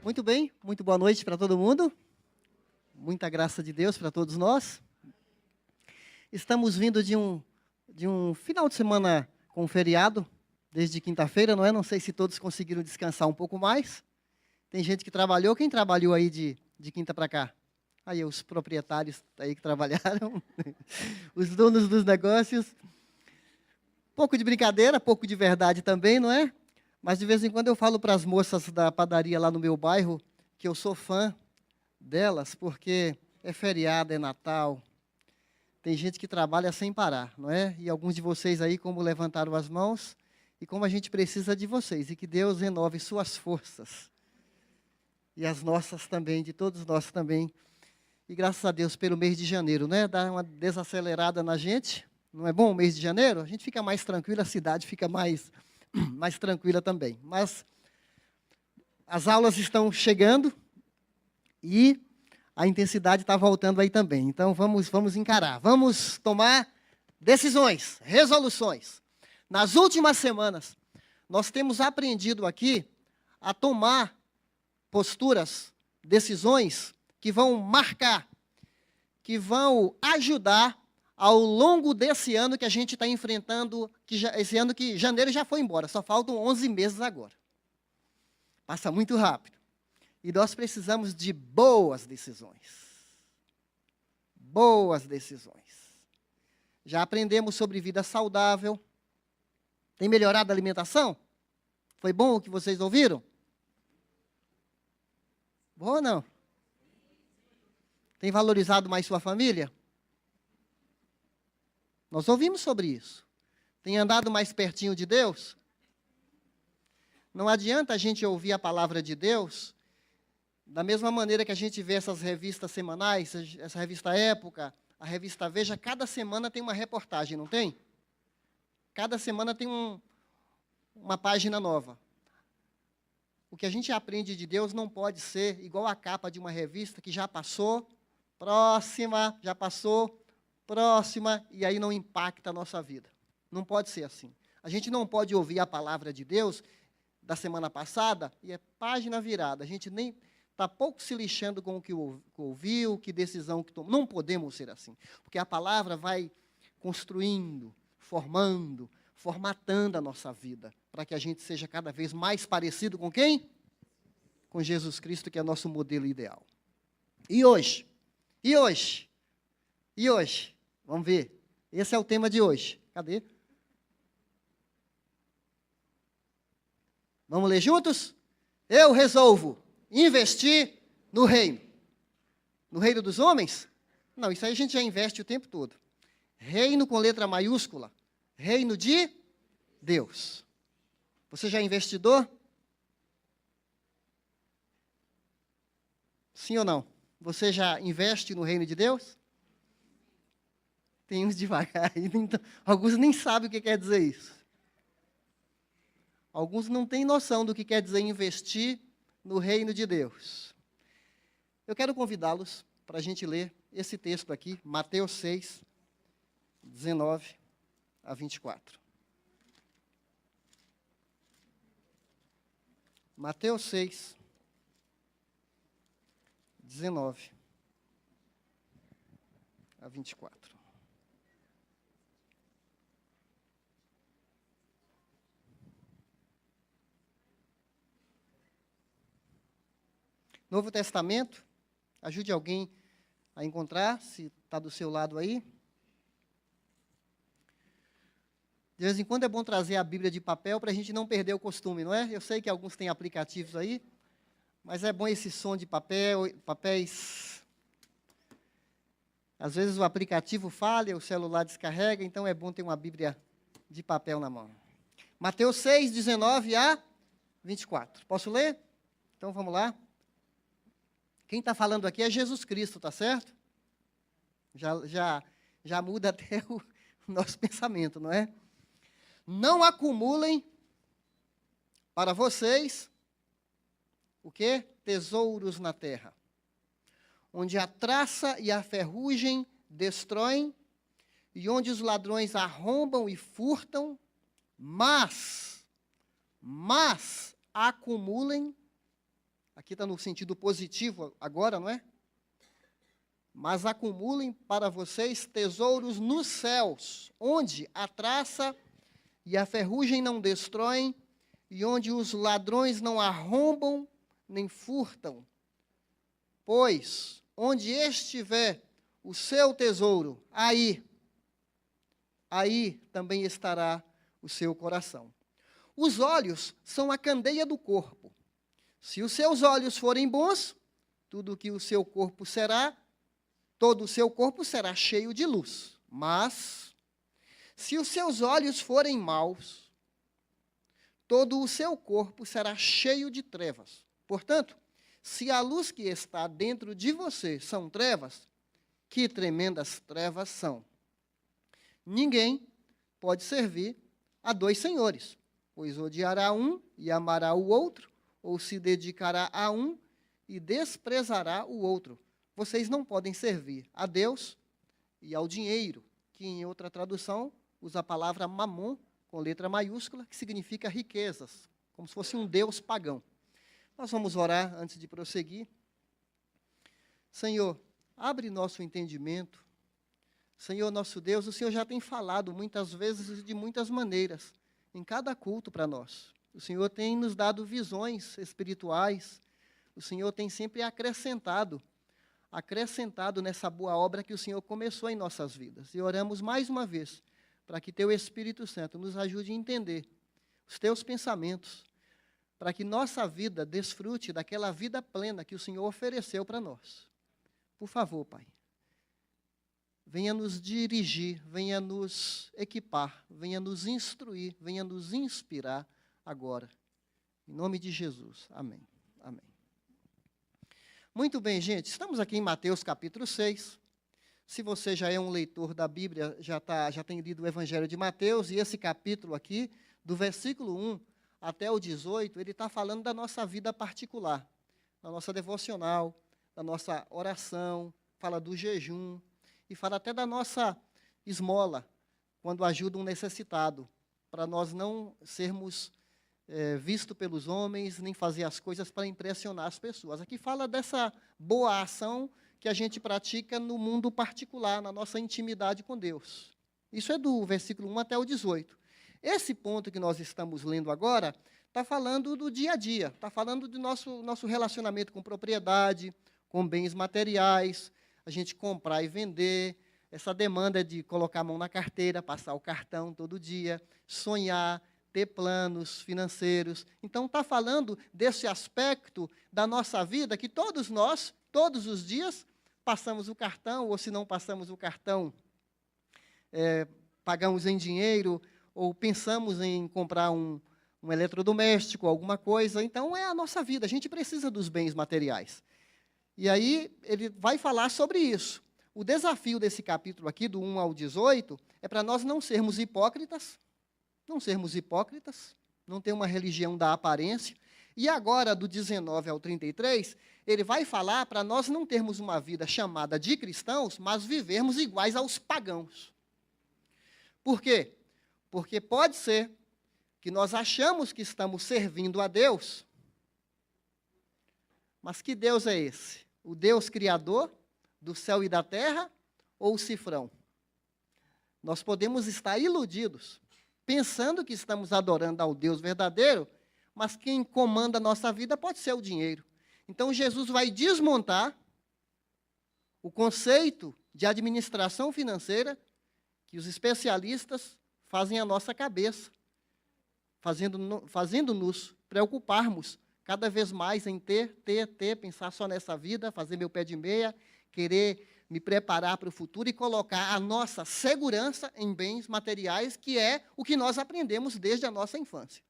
Muito bem, muito boa noite para todo mundo. Muita graça de Deus para todos nós. Estamos vindo de um final de semana com feriado, desde quinta-feira, não é? Não sei se todos conseguiram descansar um pouco mais. Tem gente que trabalhou. Quem trabalhou aí de quinta para cá? Aí, os proprietários aí que trabalharam, os donos dos negócios. Pouco de brincadeira, pouco de verdade também, não é? Mas de vez em quando eu falo para as moças da padaria lá no meu bairro que eu sou fã delas, porque é feriado, é Natal. Tem gente que trabalha sem parar, não é? E alguns de vocês aí, como levantaram as mãos, e como a gente precisa de vocês, e que Deus renove suas forças. E as nossas também, de todos nós também. E graças a Deus pelo mês de janeiro, né? Dá uma desacelerada na gente. Não é bom o mês de janeiro? A gente fica mais tranquilo, a cidade fica mais tranquila também. Mas as aulas estão chegando e a intensidade está voltando aí também. Então, vamos encarar. Vamos tomar decisões, resoluções. Nas últimas semanas, nós temos aprendido aqui a tomar posturas, decisões que vão marcar, que vão ajudar ao longo desse ano que a gente está enfrentando, esse ano que janeiro já foi embora, só faltam 11 meses agora. Passa muito rápido. E nós precisamos de boas decisões. Boas decisões. Já aprendemos sobre vida saudável. Tem melhorado a alimentação? Foi bom o que vocês ouviram? Bom ou não? Tem valorizado mais sua família? Nós ouvimos sobre isso. Tem andado mais pertinho de Deus? Não adianta a gente ouvir a palavra de Deus da mesma maneira que a gente vê essas revistas semanais, essa revista Época, a revista Veja, cada semana tem uma reportagem, não tem? Cada semana tem uma página nova. O que a gente aprende de Deus não pode ser igual a capa de uma revista que já passou, próxima, já passou, próxima, e aí não impacta a nossa vida. Não pode ser assim. A gente não pode ouvir a palavra de Deus da semana passada e é página virada. A gente nem está pouco se lixando com o que ouviu, que decisão que tomou. Não podemos ser assim, porque a palavra vai construindo, formando, formatando a nossa vida, para que a gente seja cada vez mais parecido com quem? Com Jesus Cristo, que é nosso modelo ideal. E hoje? E hoje? E hoje? Vamos ver. Esse é o tema de hoje. Cadê? Vamos ler juntos? Eu resolvo investir no reino. No reino dos homens? Não, isso aí a gente já investe o tempo todo. Reino com letra maiúscula. Reino de Deus. Você já é investidor? Sim ou não? Você já investe no reino de Deus? Tem uns devagar, então, alguns nem sabem o que quer dizer isso. Alguns não têm noção do que quer dizer investir no reino de Deus. Eu quero convidá-los para a gente ler esse texto aqui, Mateus 6, 19 a 24. Mateus 6, 19 a 24. Novo Testamento, ajude alguém a encontrar, se está do seu lado aí. De vez em quando é bom trazer a Bíblia de papel para a gente não perder o costume, não é? Eu sei que alguns têm aplicativos aí, mas é bom esse som de papéis. Às vezes o aplicativo falha, o celular descarrega, então é bom ter uma Bíblia de papel na mão. Mateus 6, 19 a 24. Posso ler? Então vamos lá. Quem está falando aqui é Jesus Cristo, tá certo? Já muda até o nosso pensamento, não é? Não acumulem para vocês, o quê? Tesouros na terra, onde a traça e a ferrugem destroem, e onde os ladrões arrombam e furtam, mas acumulem aqui está no sentido positivo agora, não é? Mas acumulem para vocês tesouros nos céus, onde a traça e a ferrugem não destroem, e onde os ladrões não arrombam nem furtam. Pois, onde estiver o seu tesouro, aí também estará o seu coração. Os olhos são a candeia do corpo. Se os seus olhos forem bons, tudo que o seu corpo será, todo o seu corpo será cheio de luz. Mas, se os seus olhos forem maus, todo o seu corpo será cheio de trevas. Portanto, se a luz que está dentro de você são trevas, que tremendas trevas são. Ninguém pode servir a dois senhores, pois odiará um e amará o outro, ou se dedicará a um e desprezará o outro. Vocês não podem servir a Deus e ao dinheiro, que em outra tradução usa a palavra mamon, com letra maiúscula, que significa riquezas, como se fosse um deus pagão. Nós vamos orar antes de prosseguir. Senhor, abre nosso entendimento. Senhor, nosso Deus, o Senhor já tem falado muitas vezes e de muitas maneiras, em cada culto para nós. O Senhor tem nos dado visões espirituais. O Senhor tem sempre acrescentado nessa boa obra que o Senhor começou em nossas vidas. E oramos mais uma vez para que Teu Espírito Santo nos ajude a entender os Teus pensamentos, para que nossa vida desfrute daquela vida plena que o Senhor ofereceu para nós. Por favor, Pai, venha nos dirigir, venha nos equipar, venha nos instruir, venha nos inspirar agora. Em nome de Jesus. Amém. Amém. Muito bem, gente, estamos aqui em Mateus capítulo 6. Se você já é um leitor da Bíblia, já tem lido o Evangelho de Mateus, e esse capítulo aqui, do versículo 1 até o 18, ele está falando da nossa vida particular, da nossa devocional, da nossa oração, fala do jejum, e fala até da nossa esmola, quando ajuda um necessitado, para nós não sermos vistos pelos homens, nem fazer as coisas para impressionar as pessoas. Aqui fala dessa boa ação que a gente pratica no mundo particular, na nossa intimidade com Deus. Isso é do versículo 1 até o 18. Esse ponto que nós estamos lendo agora está falando do dia a dia, está falando do nosso relacionamento com propriedade, com bens materiais, a gente comprar e vender, essa demanda de colocar a mão na carteira, passar o cartão todo dia, sonhar, ter planos financeiros. Então, está falando desse aspecto da nossa vida que todos nós, todos os dias, passamos o cartão, ou se não passamos o cartão, pagamos em dinheiro, ou pensamos em comprar um eletrodoméstico, alguma coisa. Então, é a nossa vida, a gente precisa dos bens materiais. E aí, ele vai falar sobre isso. O desafio desse capítulo aqui, do 1 ao 18, é para nós não sermos hipócritas, não ter uma religião da aparência. E agora, do 19 ao 33, ele vai falar para nós não termos uma vida chamada de cristãos, mas vivermos iguais aos pagãos. Por quê? Porque pode ser que nós achamos que estamos servindo a Deus, mas que Deus é esse? O Deus criador do céu e da terra ou o cifrão? Nós podemos estar iludidos, pensando que estamos adorando ao Deus verdadeiro, mas quem comanda a nossa vida pode ser o dinheiro. Então, Jesus vai desmontar o conceito de administração financeira que os especialistas fazem à nossa cabeça, fazendo-nos preocuparmos cada vez mais em ter, pensar só nessa vida, fazer meu pé de meia, querer me preparar para o futuro e colocar a nossa segurança em bens materiais, que é o que nós aprendemos desde a nossa infância.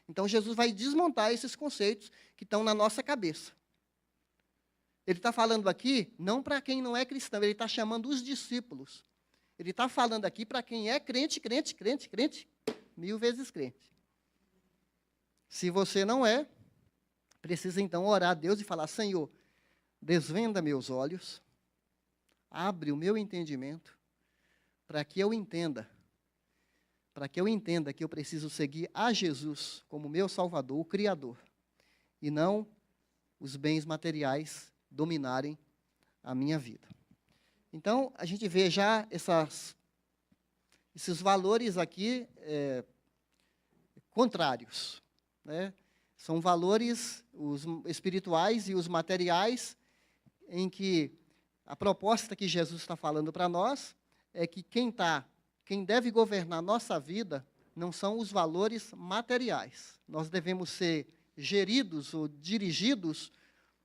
Então, Jesus vai desmontar esses conceitos que estão na nossa cabeça. Ele está falando aqui, não para quem não é cristão, ele está chamando os discípulos. Ele está falando aqui para quem é crente, 1000 vezes crente. Se você não é, precisa então orar a Deus e falar: Senhor, desvenda meus olhos, abre o meu entendimento, para que eu entenda que eu preciso seguir a Jesus como meu Salvador, o Criador, e não os bens materiais dominarem a minha vida. Então, a gente vê já esses valores aqui contrários, né? São valores os espirituais e os materiais em que a proposta que Jesus está falando para nós é que quem deve governar a nossa vida não são os valores materiais. Nós devemos ser geridos ou dirigidos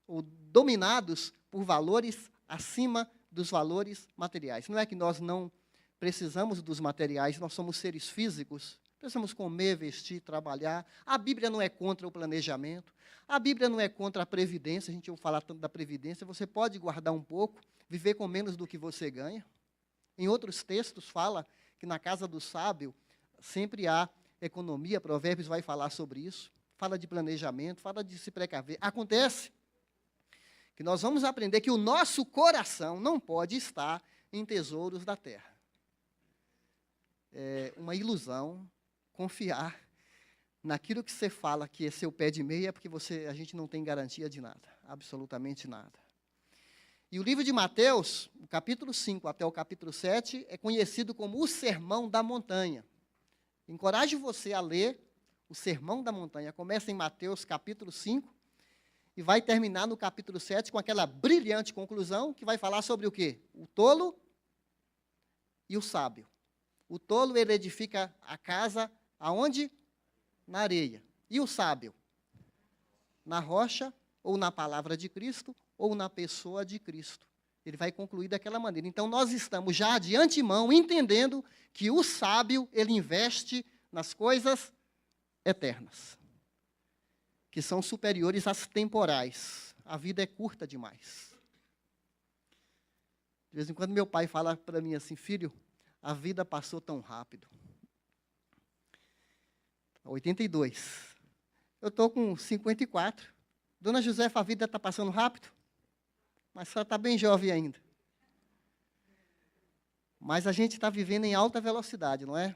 ou dominados por valores acima dos valores materiais. Não é que nós não precisamos dos materiais, nós somos seres físicos, precisamos comer, vestir, trabalhar. A Bíblia não é contra o planejamento, a Bíblia não é contra a previdência, a gente ouve falar tanto da previdência, você pode guardar um pouco, viver com menos do que você ganha. Em outros textos fala que na casa do sábio sempre há economia, Provérbios vai falar sobre isso, fala de planejamento, fala de se precaver. Acontece que nós vamos aprender que o nosso coração não pode estar em tesouros da terra. É uma ilusão confiar naquilo que você fala que é seu pé de meia, porque a gente não tem garantia de nada, absolutamente nada. E o livro de Mateus, o capítulo 5 até o capítulo 7, é conhecido como o Sermão da Montanha. Encorajo você a ler o Sermão da Montanha. Começa em Mateus capítulo 5 e vai terminar no capítulo 7 com aquela brilhante conclusão que vai falar sobre o quê? O tolo e o sábio. O tolo, ele edifica a casa aonde? Na areia. E o sábio? Na rocha, ou na palavra de Cristo, ou na pessoa de Cristo. Ele vai concluir daquela maneira. Então, nós estamos já de antemão entendendo que o sábio, ele investe nas coisas eternas, que são superiores às temporais. A vida é curta demais. De vez em quando, meu pai fala para mim assim, filho, a vida passou tão rápido. 82. Eu estou com 54. Dona Josefa, a vida está passando rápido? Mas só está bem jovem ainda. Mas a gente está vivendo em alta velocidade, não é?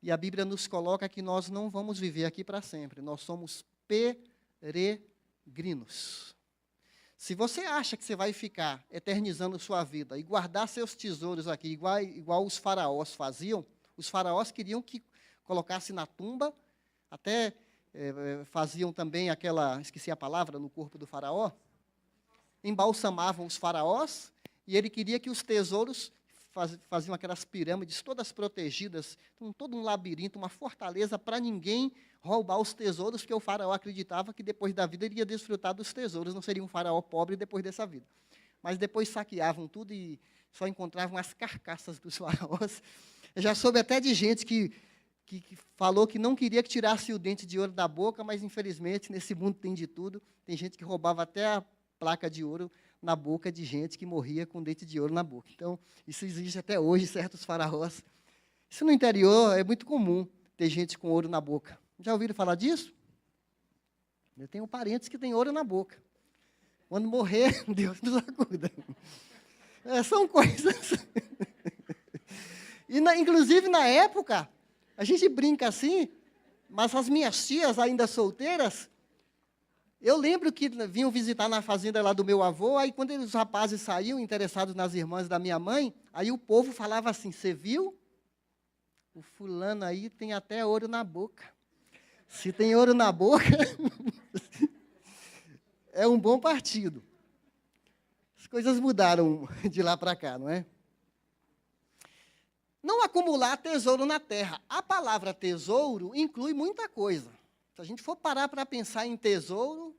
E a Bíblia nos coloca que nós não vamos viver aqui para sempre. Nós somos peregrinos. Se você acha que você vai ficar eternizando sua vida e guardar seus tesouros aqui, igual os faraós faziam, os faraós queriam que colocasse na tumba, até faziam também esqueci a palavra, no corpo do faraó, embalsamavam os faraós, e ele queria que os tesouros faziam aquelas pirâmides todas protegidas, todo um labirinto, uma fortaleza para ninguém roubar os tesouros, porque o faraó acreditava que depois da vida ele ia desfrutar dos tesouros, não seria um faraó pobre depois dessa vida. Mas depois saqueavam tudo e só encontravam as carcaças dos faraós. Eu já soube até de gente que falou que não queria que tirasse o dente de ouro da boca, mas infelizmente nesse mundo tem de tudo. Tem gente que roubava até a placa de ouro na boca de gente que morria com dente de ouro na boca. Então, isso existe até hoje, certos faraós. Isso no interior é muito comum, ter gente com ouro na boca. Já ouviram falar disso? Eu tenho parentes que têm ouro na boca. Quando morrer, Deus nos acuda. São coisas... Inclusive, na época, a gente brinca assim, mas as minhas tias, ainda solteiras, eu lembro que vinham visitar na fazenda lá do meu avô, aí quando os rapazes saíam interessados nas irmãs da minha mãe, aí o povo falava assim, você viu? O fulano aí tem até ouro na boca. Se tem ouro na boca, é um bom partido. As coisas mudaram de lá para cá, não é? Não acumular tesouro na terra. A palavra tesouro inclui muita coisa. Se a gente for parar para pensar em tesouro,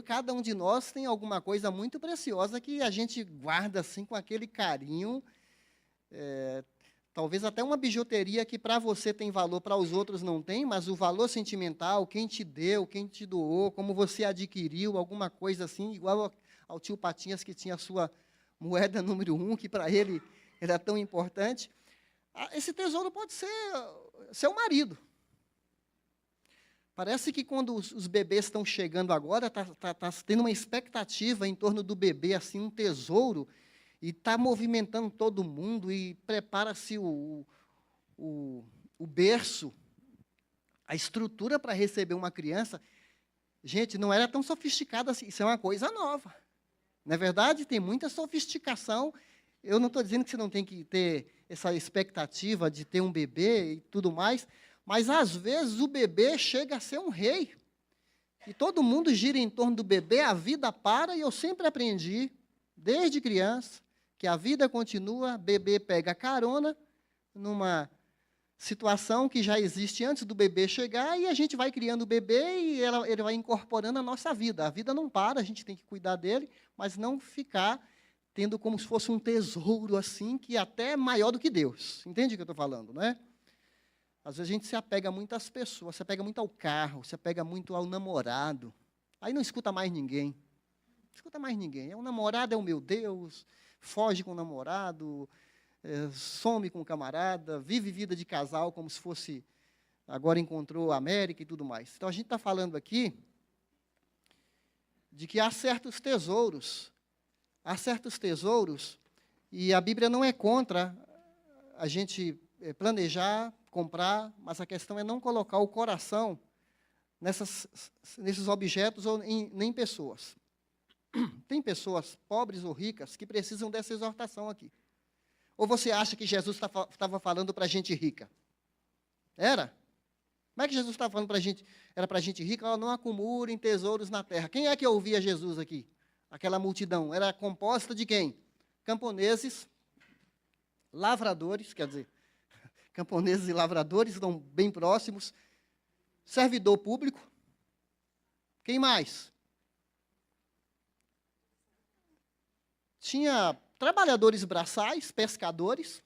cada um de nós tem alguma coisa muito preciosa que a gente guarda assim com aquele carinho. Talvez até uma bijuteria que para você tem valor, para os outros não tem, mas o valor sentimental, quem te deu, quem te doou, como você adquiriu, alguma coisa assim, igual ao tio Patinhas que tinha a sua moeda número 1, que para ele era tão importante. Esse tesouro pode ser seu marido. Parece que quando os bebês estão chegando agora, está tendo uma expectativa em torno do bebê, assim, um tesouro, e está movimentando todo mundo, e prepara-se o berço, a estrutura para receber uma criança. Gente, não era tão sofisticado assim. Isso é uma coisa nova. Na verdade, tem muita sofisticação. Eu não estou dizendo que você não tem que ter essa expectativa de ter um bebê e tudo mais, mas às vezes o bebê chega a ser um rei. E todo mundo gira em torno do bebê, a vida para, e eu sempre aprendi, desde criança, que a vida continua, bebê pega carona numa situação que já existe antes do bebê chegar, e a gente vai criando o bebê e ele vai incorporando a nossa vida. A vida não para, a gente tem que cuidar dele, mas não ficar tendo como se fosse um tesouro assim, que até é maior do que Deus. Entende o que eu estou falando, não é? Às vezes a gente se apega muito às pessoas, se apega muito ao carro, se apega muito ao namorado. Aí não escuta mais ninguém. Não escuta mais ninguém. É o namorado, é o meu Deus, foge com o namorado, some com o camarada, vive vida de casal como se fosse, agora encontrou a América e tudo mais. Então a gente está falando aqui de que há certos tesouros, e a Bíblia não é contra a gente planejar, comprar, mas a questão é não colocar o coração nesses objetos ou nem pessoas. Tem pessoas pobres ou ricas que precisam dessa exortação aqui. Ou você acha que Jesus estava falando para gente rica? Era? Como é que Jesus estava falando para a gente? Era para gente rica? Oh, não acumulem tesouros na terra. Quem é que ouvia Jesus aqui? Aquela multidão. Era composta de quem? Camponeses, lavradores, quer dizer, camponeses e lavradores estão bem próximos. Servidor público. Quem mais? Tinha trabalhadores braçais, pescadores,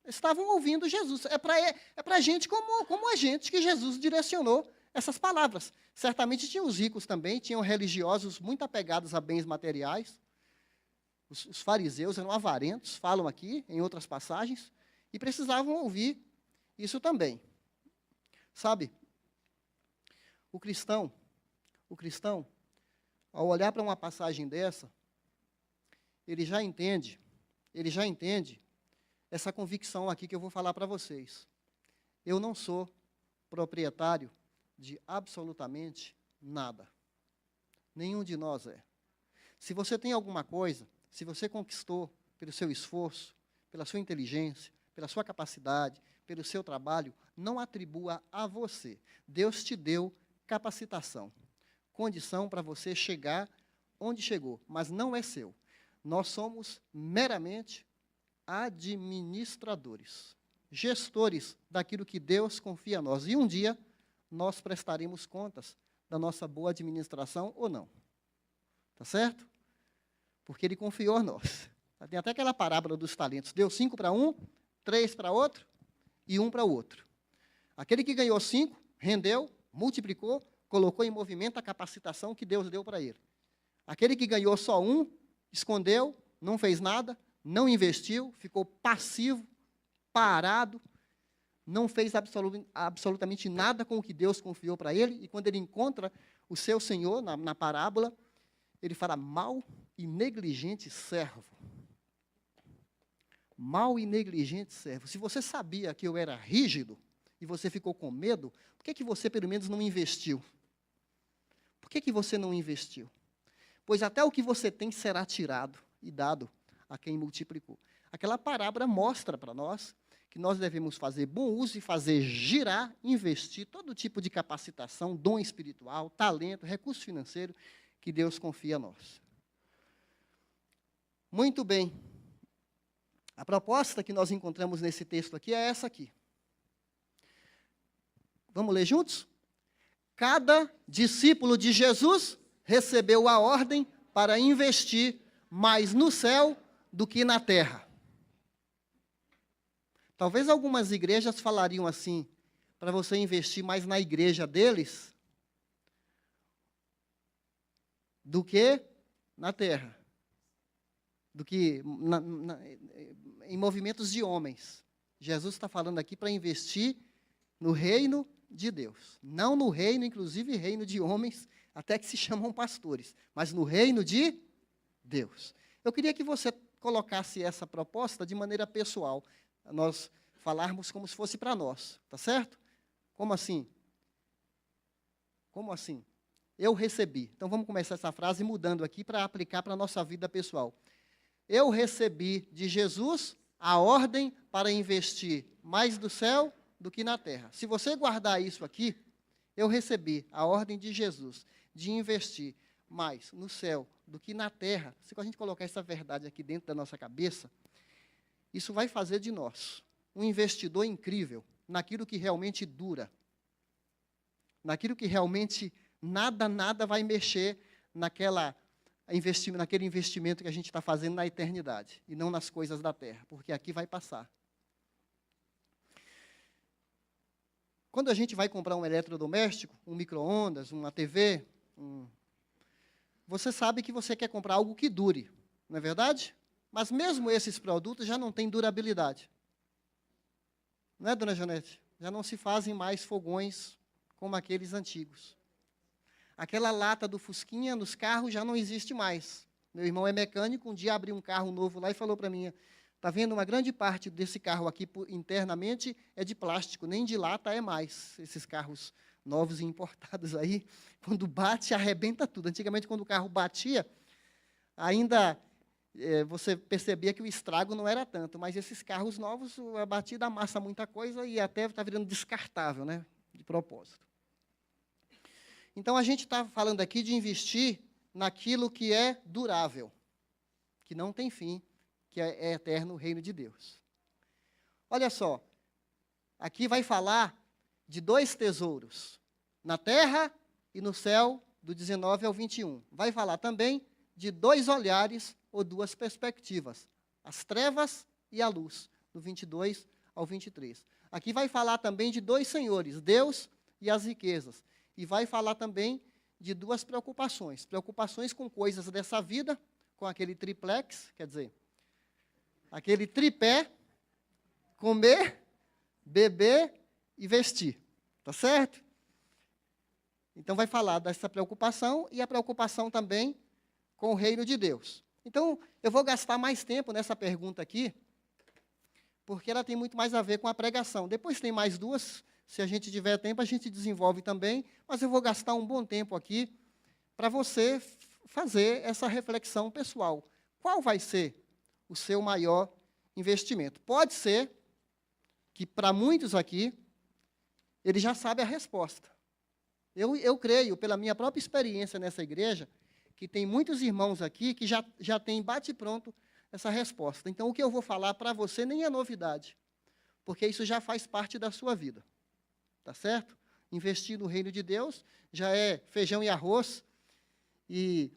estavam ouvindo Jesus. É para gente como a gente que Jesus direcionou essas palavras. Certamente tinha os ricos também, tinham religiosos muito apegados a bens materiais. Os fariseus eram avarentos, falam aqui em outras passagens, e precisavam ouvir isso também. Sabe, o cristão, ao olhar para uma passagem dessa, ele já entende essa convicção aqui que eu vou falar para vocês. Eu não sou proprietário de absolutamente nada. Nenhum de nós é. Se você tem alguma coisa, se você conquistou pelo seu esforço, pela sua inteligência, pela sua capacidade, pelo seu trabalho, não atribua a você. Deus te deu capacitação, condição para você chegar onde chegou, mas não é seu. Nós somos meramente administradores, gestores daquilo que Deus confia a nós. E um dia nós prestaremos contas da nossa boa administração ou não. Tá certo? Porque Ele confiou a nós. Tem até aquela parábola dos talentos. Deu 5 para um, 3 para outro e 1 para o outro. Aquele que ganhou 5, rendeu, multiplicou, colocou em movimento a capacitação que Deus deu para ele. Aquele que ganhou só 1, escondeu, não fez nada, não investiu, ficou passivo, parado, não fez absolutamente nada com o que Deus confiou para ele, e quando ele encontra o seu Senhor, na parábola, ele fala, mau e negligente servo. Mau e negligente servo. Se você sabia que eu era rígido, e você ficou com medo, por que você pelo menos não investiu? Por que você não investiu? Pois até o que você tem será tirado e dado a quem multiplicou. Aquela parábola mostra para nós que nós devemos fazer bom uso e fazer girar, investir todo tipo de capacitação, dom espiritual, talento, recurso financeiro que Deus confia a nós. Muito bem. A proposta que nós encontramos nesse texto aqui é essa aqui. Vamos ler juntos? Cada discípulo de Jesus recebeu a ordem para investir mais no céu do que na terra. Talvez algumas igrejas falariam assim, para você investir mais na igreja deles do que na terra, do que em movimentos de homens. Jesus está falando aqui para investir no reino de Deus, não no reino, inclusive reino de homens, até que se chamam pastores, mas no reino de Deus. Eu queria que você colocasse essa proposta de maneira pessoal, nós falarmos como se fosse para nós, tá certo? Como assim? Como assim? Eu recebi. Então, vamos começar essa frase mudando aqui para aplicar para a nossa vida pessoal. Eu recebi de Jesus a ordem para investir mais no céu do que na terra. Se você guardar isso aqui, eu recebi a ordem de Jesus de investir mais no céu do que na terra. Se a gente colocar essa verdade aqui dentro da nossa cabeça, isso vai fazer de nós um investidor incrível naquilo que realmente dura, naquilo que realmente nada vai mexer naquele investimento que a gente está fazendo na eternidade, e não nas coisas da terra, porque aqui vai passar. Quando a gente vai comprar um eletrodoméstico, um micro-ondas, uma TV, você sabe que você quer comprar algo que dure, não é verdade? Mas mesmo esses produtos já não têm durabilidade. Não é, dona Janete? Já não se fazem mais fogões como aqueles antigos. Aquela lata do Fusquinha nos carros já não existe mais. Meu irmão é mecânico, um dia abriu um carro novo lá e falou para mim, está vendo, uma grande parte desse carro aqui internamente é de plástico, nem de lata é mais. Esses carros novos e importados aí, quando bate, arrebenta tudo. Antigamente, quando o carro batia, ainda você percebia que o estrago não era tanto, mas esses carros novos, a batida amassa muita coisa e até está virando descartável, né, de propósito. Então, a gente está falando aqui de investir naquilo que é durável, que não tem fim, que é eterno, o reino de Deus. Olha só, aqui vai falar de 2 tesouros, na terra e no céu, do 19 ao 21. Vai falar também de 2 olhares ou 2 perspectivas, as trevas e a luz, do 22 ao 23. Aqui vai falar também de 2 senhores, Deus e as riquezas. E vai falar também de 2 preocupações. Preocupações com coisas dessa vida, com aquele triplex, quer dizer, aquele tripé, comer, beber e vestir. Tá certo? Então, vai falar dessa preocupação e a preocupação também com o reino de Deus. Então, eu vou gastar mais tempo nessa pergunta aqui, porque ela tem muito mais a ver com a pregação. Depois tem mais 2. Se a gente tiver tempo, a gente desenvolve também, mas eu vou gastar um bom tempo aqui para você fazer essa reflexão pessoal. Qual vai ser o seu maior investimento? Pode ser que, para muitos aqui, ele já sabe a resposta. Eu creio, pela minha própria experiência nessa igreja, que tem muitos irmãos aqui que já têm bate-pronto essa resposta. Então, o que eu vou falar para você nem é novidade, porque isso já faz parte da sua vida. Tá certo? Investir no reino de Deus já é feijão e arroz e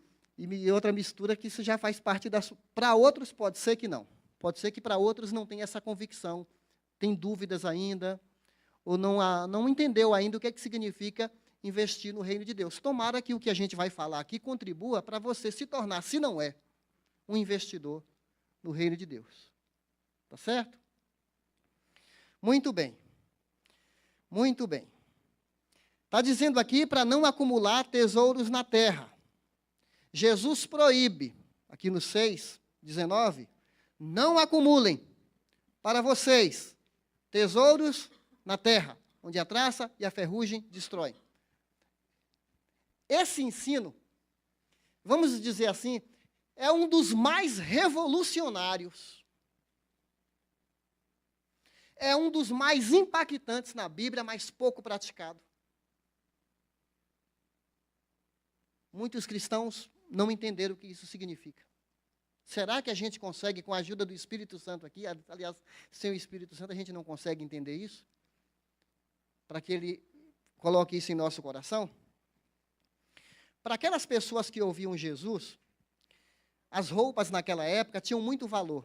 outra mistura que isso já faz parte da sua... Para outros pode ser que não. Pode ser que para outros não tenha essa convicção, tem dúvidas ainda, ou não entendeu ainda o que significa investir no reino de Deus. Tomara que o que a gente vai falar aqui contribua para você se tornar, se não é, um investidor no reino de Deus. Tá certo? Muito bem. Muito bem. Está dizendo aqui para não acumular tesouros na terra. Jesus proíbe, aqui no 6:19, não acumulem para vocês tesouros na terra, onde a traça e a ferrugem destroem. Esse ensino, vamos dizer assim, é um dos mais revolucionários. É um dos mais impactantes na Bíblia, mas pouco praticado. Muitos cristãos não entenderam o que isso significa. Será que a gente consegue, com a ajuda do Espírito Santo aqui, aliás, sem o Espírito Santo a gente não consegue entender isso? Para que ele coloque isso em nosso coração? Para aquelas pessoas que ouviam Jesus, as roupas naquela época tinham muito valor.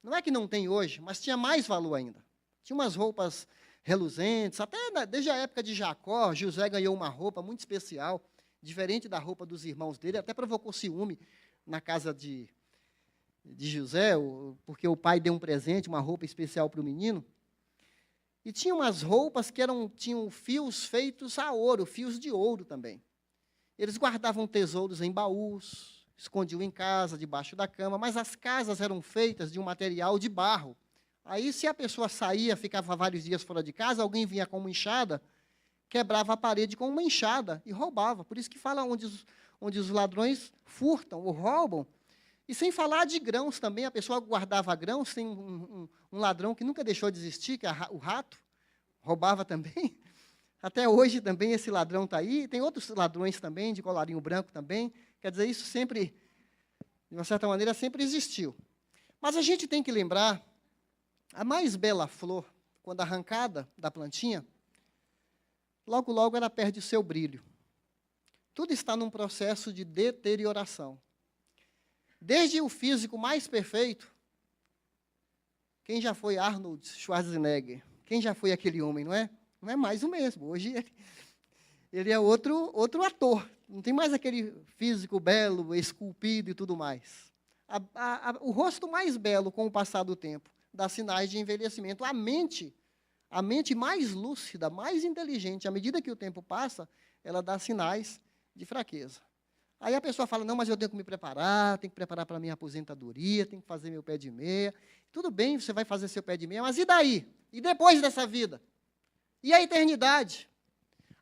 Não é que não tem hoje, mas tinha mais valor ainda. Tinha umas roupas reluzentes, até desde a época de Jacó, José ganhou uma roupa muito especial, diferente da roupa dos irmãos dele, até provocou ciúme na casa de José, porque o pai deu um presente, uma roupa especial para o menino. E tinha umas roupas que tinham fios feitos a ouro, fios de ouro também. Eles guardavam tesouros em baús, escondiam em casa, debaixo da cama, mas as casas eram feitas de um material de barro. Aí, se a pessoa saía, ficava vários dias fora de casa, alguém vinha com uma enxada, quebrava a parede com uma enxada e roubava. Por isso que fala onde os ladrões furtam ou roubam. E sem falar de grãos também, a pessoa guardava grãos. Tem um ladrão que nunca deixou de existir, que é o rato, roubava também. Até hoje também esse ladrão está aí. Tem outros ladrões também, de colarinho branco também. Quer dizer, isso sempre, de uma certa maneira, sempre existiu. Mas a gente tem que lembrar, a mais bela flor, quando arrancada da plantinha, logo, logo ela perde o seu brilho. Tudo está num processo de deterioração. Desde o físico mais perfeito, quem já foi Arnold Schwarzenegger? Quem já foi aquele homem, não é? Não é mais o mesmo. Hoje ele é outro ator. Não tem mais aquele físico belo, esculpido e tudo mais. O rosto mais belo, com o passar do tempo, dá sinais de envelhecimento. A mente mais lúcida, mais inteligente, à medida que o tempo passa, ela dá sinais de fraqueza. Aí a pessoa fala, não, mas eu tenho que me preparar, tenho que preparar para a minha aposentadoria, tenho que fazer meu pé de meia. Tudo bem, você vai fazer seu pé de meia, mas e daí? E depois dessa vida? E a eternidade?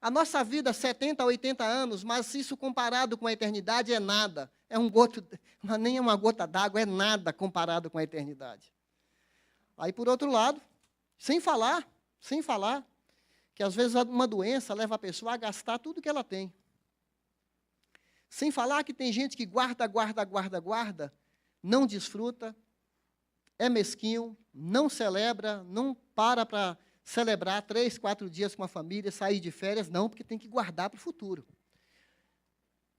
A nossa vida, 70, 80 anos, mas isso comparado com a eternidade é nada. Nem é uma gota d'água, é nada comparado com a eternidade. Aí, por outro lado, sem falar, que às vezes uma doença leva a pessoa a gastar tudo que ela tem. Sem falar que tem gente que guarda, não desfruta, é mesquinho, não celebra, não para celebrar 3, 4 dias com a família, sair de férias, não, porque tem que guardar para o futuro.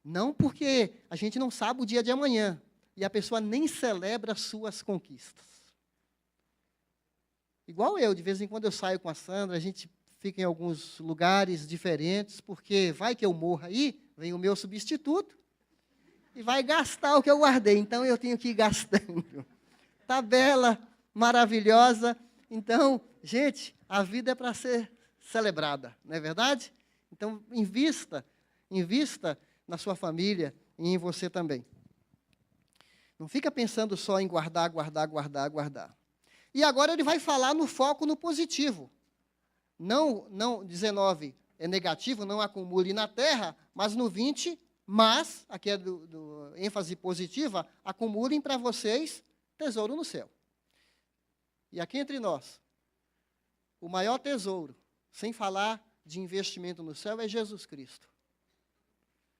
Não porque a gente não sabe o dia de amanhã, e a pessoa nem celebra as suas conquistas. Igual eu, de vez em quando eu saio com a Sandra, a gente fica em alguns lugares diferentes, porque vai que eu morra aí, vem o meu substituto e vai gastar o que eu guardei. Então, eu tenho que ir gastando. Tá bela, maravilhosa. Então, gente, a vida é para ser celebrada, não é verdade? Então, invista na sua família e em você também. Não fica pensando só em guardar. E agora ele vai falar no foco no positivo. Não 19 é negativo, não acumule na terra, mas no 20, aqui é do ênfase positiva, acumulem para vocês tesouro no céu. E aqui entre nós, o maior tesouro, sem falar de investimento no céu, é Jesus Cristo.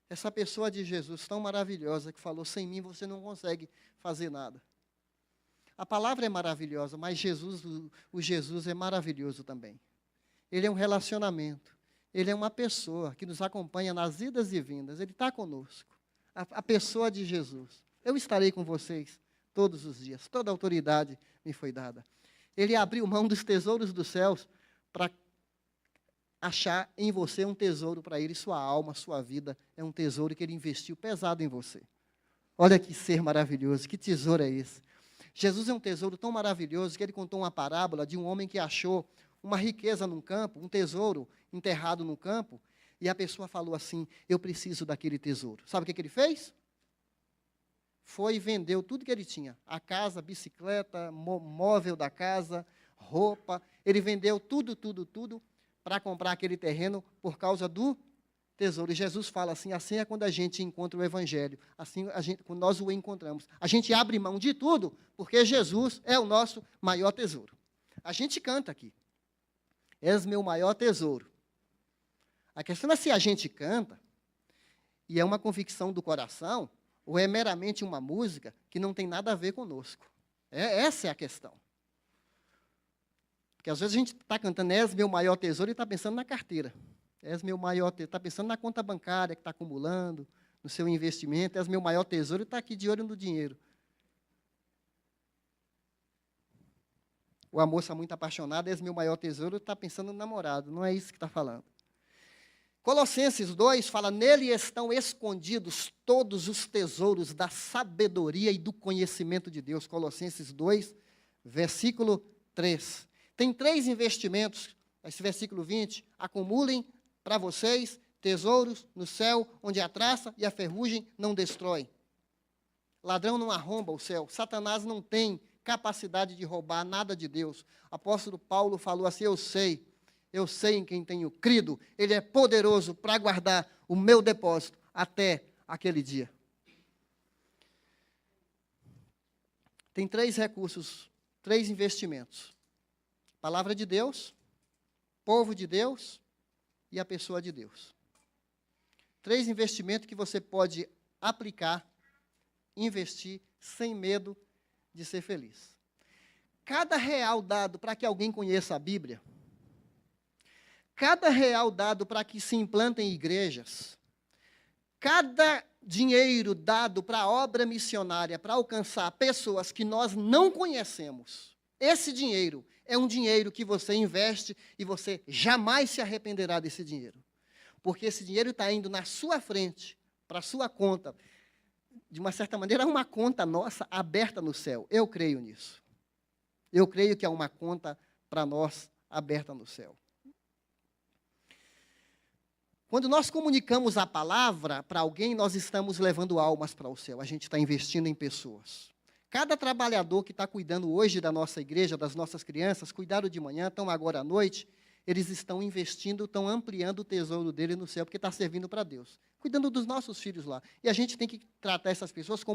Essa pessoa de Jesus tão maravilhosa que falou, sem mim você não consegue fazer nada. A palavra é maravilhosa, mas o Jesus é maravilhoso também. Ele é um relacionamento. Ele é uma pessoa que nos acompanha nas idas e vindas. Ele está conosco. A pessoa de Jesus. Eu estarei com vocês todos os dias. Toda a autoridade me foi dada. Ele abriu mão dos tesouros dos céus para achar em você um tesouro para ele. Sua alma, sua vida é um tesouro que ele investiu pesado em você. Olha que ser maravilhoso. Que tesouro é esse? Jesus é um tesouro tão maravilhoso que ele contou uma parábola de um homem que achou uma riqueza num campo, um tesouro enterrado no campo, e a pessoa falou assim, eu preciso daquele tesouro. Sabe o que ele fez? Foi e vendeu tudo que ele tinha. A casa, a bicicleta, móvel da casa, roupa. Ele vendeu tudo para comprar aquele terreno por causa do tesouro. E Jesus fala assim é quando a gente encontra o Evangelho. Assim, quando nós o encontramos. A gente abre mão de tudo, porque Jesus é o nosso maior tesouro. A gente canta aqui. És meu maior tesouro. A questão é se a gente canta, e é uma convicção do coração, ou é meramente uma música que não tem nada a ver conosco. Essa é a questão. Porque às vezes a gente está cantando, és meu maior tesouro, e está pensando na carteira. És meu maior tesouro, está pensando na conta bancária que está acumulando, no seu investimento, és meu maior tesouro, e está aqui de olho no dinheiro. O amor está muito apaixonado, és meu maior tesouro, está pensando no namorado. Não é isso que está falando. Colossenses 2 fala, nele estão escondidos todos os tesouros da sabedoria e do conhecimento de Deus. Colossenses 2, versículo 3. Tem 3 investimentos, esse versículo 20, acumulem para vocês tesouros no céu, onde a traça e a ferrugem não destroem. Ladrão não arromba o céu, Satanás não tem capacidade de roubar nada de Deus. O apóstolo Paulo falou assim, eu sei Eu sei em quem tenho crido. Ele é poderoso para guardar o meu depósito até aquele dia. Tem 3 recursos, 3 investimentos. Palavra de Deus, povo de Deus e a pessoa de Deus. 3 investimentos que você pode aplicar, investir, sem medo de ser feliz. Cada real dado para que alguém conheça a Bíblia, cada real dado para que se implantem igrejas, cada dinheiro dado para a obra missionária, para alcançar pessoas que nós não conhecemos, esse dinheiro é um dinheiro que você investe e você jamais se arrependerá desse dinheiro. Porque esse dinheiro está indo na sua frente, para a sua conta. De uma certa maneira, é uma conta nossa aberta no céu. Eu creio nisso. Eu creio que é uma conta para nós aberta no céu. Quando nós comunicamos a palavra para alguém, nós estamos levando almas para o céu. A gente está investindo em pessoas. Cada trabalhador que está cuidando hoje da nossa igreja, das nossas crianças, cuidaram de manhã, estão agora à noite, eles estão investindo, estão ampliando o tesouro dele no céu, porque está servindo para Deus. Cuidando dos nossos filhos lá. E a gente tem que tratar essas pessoas com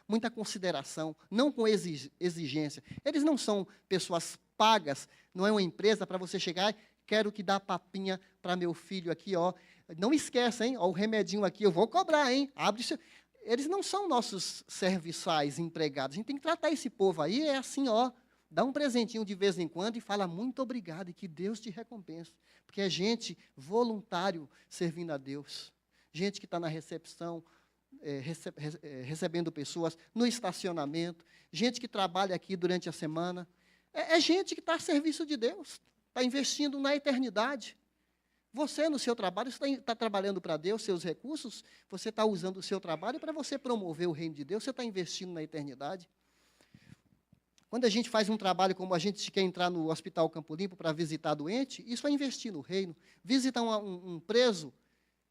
muita consideração, não com exigência. Eles não são pessoas pagas, não é uma empresa para você chegar, quero que dá papinha para meu filho aqui, ó. Não esqueça, hein? Ó, o remedinho aqui, eu vou cobrar, hein? Abre seu... Eles não são nossos serviçais, empregados. A gente tem que tratar esse povo aí, é assim, ó. Dá um presentinho de vez em quando e fala muito obrigado e que Deus te recompense. Porque é gente voluntário servindo a Deus. Gente que está na recepção, recebendo pessoas, no estacionamento. Gente que trabalha aqui durante a semana. É gente que está a serviço de Deus. Está investindo na eternidade. Você, no seu trabalho, está trabalhando para Deus, seus recursos, você está usando o seu trabalho para você promover o reino de Deus, você está investindo na eternidade. Quando a gente faz um trabalho como a gente quer entrar no Hospital Campo Limpo para visitar doente, isso é investir no reino. Visitar um preso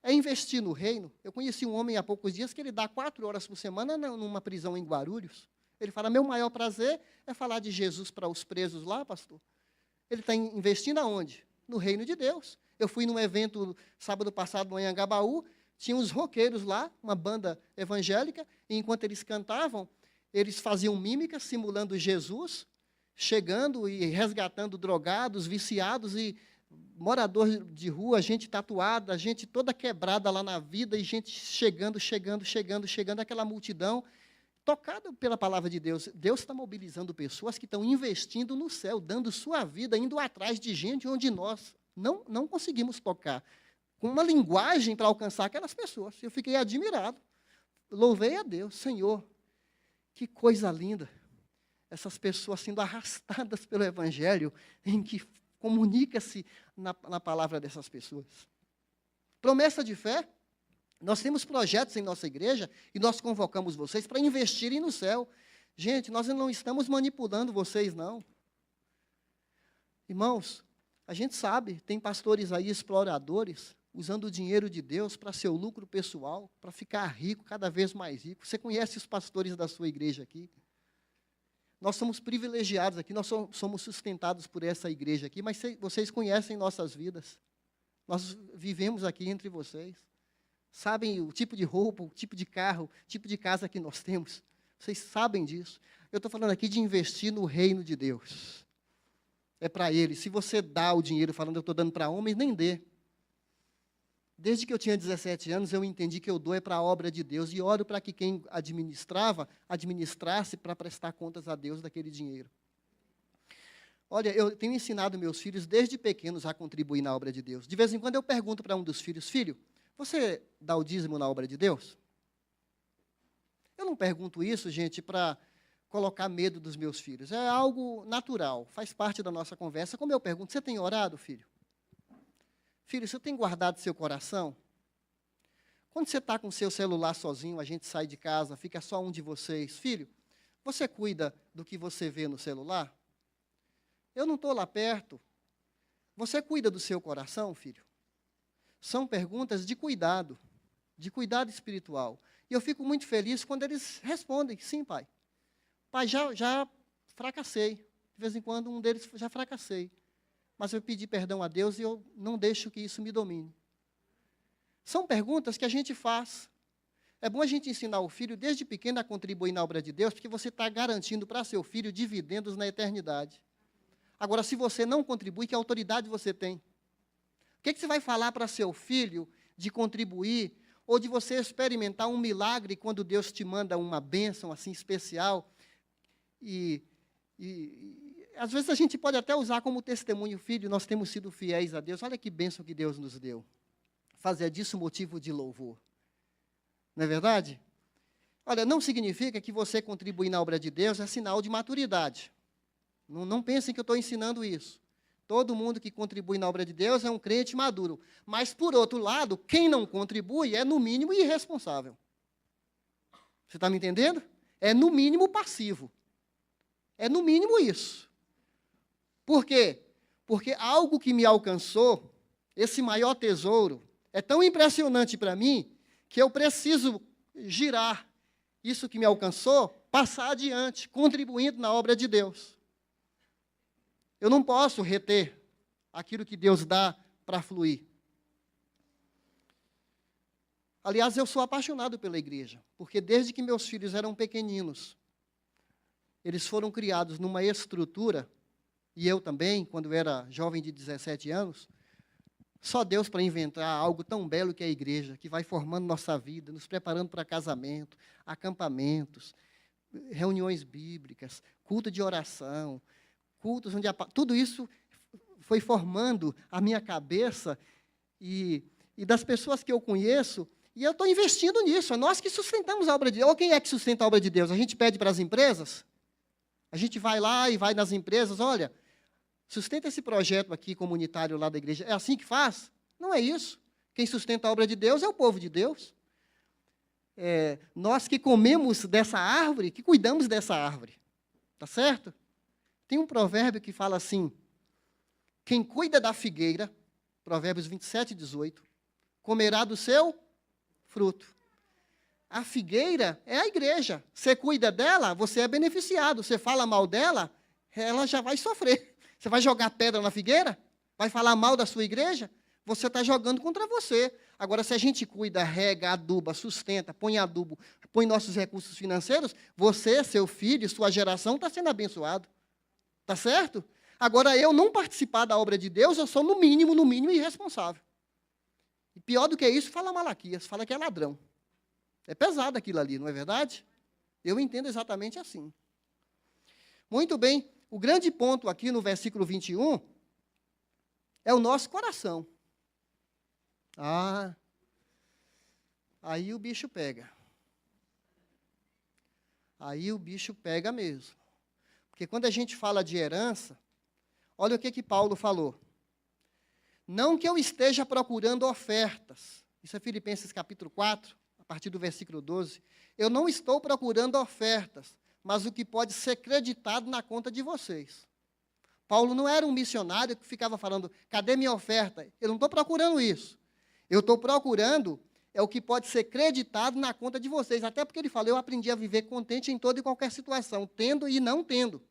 é investir no reino. Eu conheci um homem há poucos dias que ele dá 4 horas por semana numa prisão em Guarulhos. Ele fala, meu maior prazer é falar de Jesus para os presos lá, pastor. Ele está investindo aonde? No reino de Deus. Eu fui num evento sábado passado no Anhangabaú, tinha uns roqueiros lá, uma banda evangélica, e enquanto eles cantavam, eles faziam mímica, simulando Jesus, chegando e resgatando drogados, viciados e moradores de rua, gente tatuada, gente toda quebrada lá na vida, e gente chegando, aquela multidão, tocada pela palavra de Deus. Deus está mobilizando pessoas que estão investindo no céu, dando sua vida, indo atrás de gente onde nós não conseguimos tocar, com uma linguagem para alcançar aquelas pessoas. Eu fiquei admirado. Louvei a Deus, Senhor, que coisa linda. Essas pessoas sendo arrastadas pelo Evangelho, em que comunica-se na palavra dessas pessoas. Promessa de fé. Nós temos projetos em nossa igreja e nós convocamos vocês para investirem no céu. Gente, nós não estamos manipulando vocês, não. Irmãos, a gente sabe, tem pastores aí, exploradores, usando o dinheiro de Deus para seu lucro pessoal, para ficar rico, cada vez mais rico. Você conhece os pastores da sua igreja aqui? Nós somos privilegiados aqui, nós somos sustentados por essa igreja aqui, mas vocês conhecem nossas vidas. Nós vivemos aqui entre vocês. Sabem o tipo de roupa, o tipo de carro, o tipo de casa que nós temos. Vocês sabem disso. Eu estou falando aqui de investir no reino de Deus. É para Ele. Se você dá o dinheiro falando, eu estou dando para homens, nem dê. Desde que eu tinha 17 anos, eu entendi que eu dou é para a obra de Deus. E oro para que quem administrasse para prestar contas a Deus daquele dinheiro. Olha, eu tenho ensinado meus filhos desde pequenos a contribuir na obra de Deus. De vez em quando eu pergunto para um dos filhos, filho, você dá o dízimo na obra de Deus? Eu não pergunto isso, gente, para colocar medo dos meus filhos. É algo natural, faz parte da nossa conversa. Como eu pergunto, você tem orado, filho? Filho, você tem guardado seu coração? Quando você está com o seu celular sozinho, a gente sai de casa, fica só um de vocês. Filho, você cuida do que você vê no celular? Eu não estou lá perto. Você cuida do seu coração, filho? São perguntas de cuidado espiritual. E eu fico muito feliz quando eles respondem, sim, pai. Pai, já fracassei. De vez em quando, um deles, já fracassei. mas eu pedi perdão a Deus e eu não deixo que isso me domine. São perguntas que a gente faz. É bom a gente ensinar o filho desde pequeno a contribuir na obra de Deus, porque você está garantindo para seu filho dividendos na eternidade. Agora, se você não contribui, que autoridade você tem? O que você vai falar para seu filho de contribuir, ou de você experimentar um milagre quando Deus te manda uma bênção assim especial? E às vezes a gente pode até usar como testemunho, filho, nós temos sido fiéis a Deus, olha que bênção que Deus nos deu. Fazer disso motivo de louvor. Não é verdade? Olha, não significa que você contribuir na obra de Deus é sinal de maturidade. Não pensem que eu estou ensinando isso. Todo mundo que contribui na obra de Deus é um crente maduro. Mas, por outro lado, quem não contribui é, no mínimo, irresponsável. Você está me entendendo? É, no mínimo, passivo. É, no mínimo, isso. Por quê? Porque algo que me alcançou, esse maior tesouro, é tão impressionante para mim, que eu preciso girar isso que me alcançou, passar adiante, contribuindo na obra de Deus. Eu não posso reter aquilo que Deus dá para fluir. Aliás, eu sou apaixonado pela igreja, porque desde que meus filhos eram pequeninos, eles foram criados numa estrutura, e eu também, quando eu era jovem de 17 anos, só Deus para inventar algo tão belo que é a igreja, que vai formando nossa vida, nos preparando para casamento, acampamentos, reuniões bíblicas, culto de oração, cultos onde tudo isso foi formando a minha cabeça e das pessoas que eu conheço, e eu estou investindo nisso. É nós que sustentamos a obra de Deus. Ou quem é que sustenta a obra de Deus? A gente pede para as empresas? A gente vai lá e vai nas empresas, olha, sustenta esse projeto aqui comunitário lá da igreja. É assim que faz? Não é isso. Quem sustenta a obra de Deus é o povo de Deus. Nós que comemos dessa árvore, que cuidamos dessa árvore. Tá certo? Tem um provérbio que fala assim, quem cuida da figueira, Provérbios 27, 18, comerá do seu fruto. A figueira é a igreja. Você cuida dela, você é beneficiado. Você fala mal dela, ela já vai sofrer. Você vai jogar pedra na figueira? Vai falar mal da sua igreja? Você está jogando contra você. Agora, se a gente cuida, rega, aduba, sustenta, põe adubo, põe nossos recursos financeiros, você, seu filho, sua geração está sendo abençoado. Está certo? Agora, eu não participar da obra de Deus, eu sou, no mínimo, irresponsável. E pior do que isso, fala Malaquias, fala que é ladrão. É pesado aquilo ali, não é verdade? Eu entendo exatamente assim. Muito bem, o grande ponto aqui no versículo 21 é o nosso coração. Aí o bicho pega. Aí o bicho pega mesmo. Porque quando a gente fala de herança, olha o que Paulo falou. Não que eu esteja procurando ofertas. Isso é Filipenses capítulo 4, a partir do versículo 12. Eu não estou procurando ofertas, mas o que pode ser creditado na conta de vocês. Paulo não era um missionário que ficava falando, cadê minha oferta? Eu não estou procurando isso. Eu estou procurando o que pode ser creditado na conta de vocês. Até porque ele falou, eu aprendi a viver contente em toda e qualquer situação, tendo e não tendo.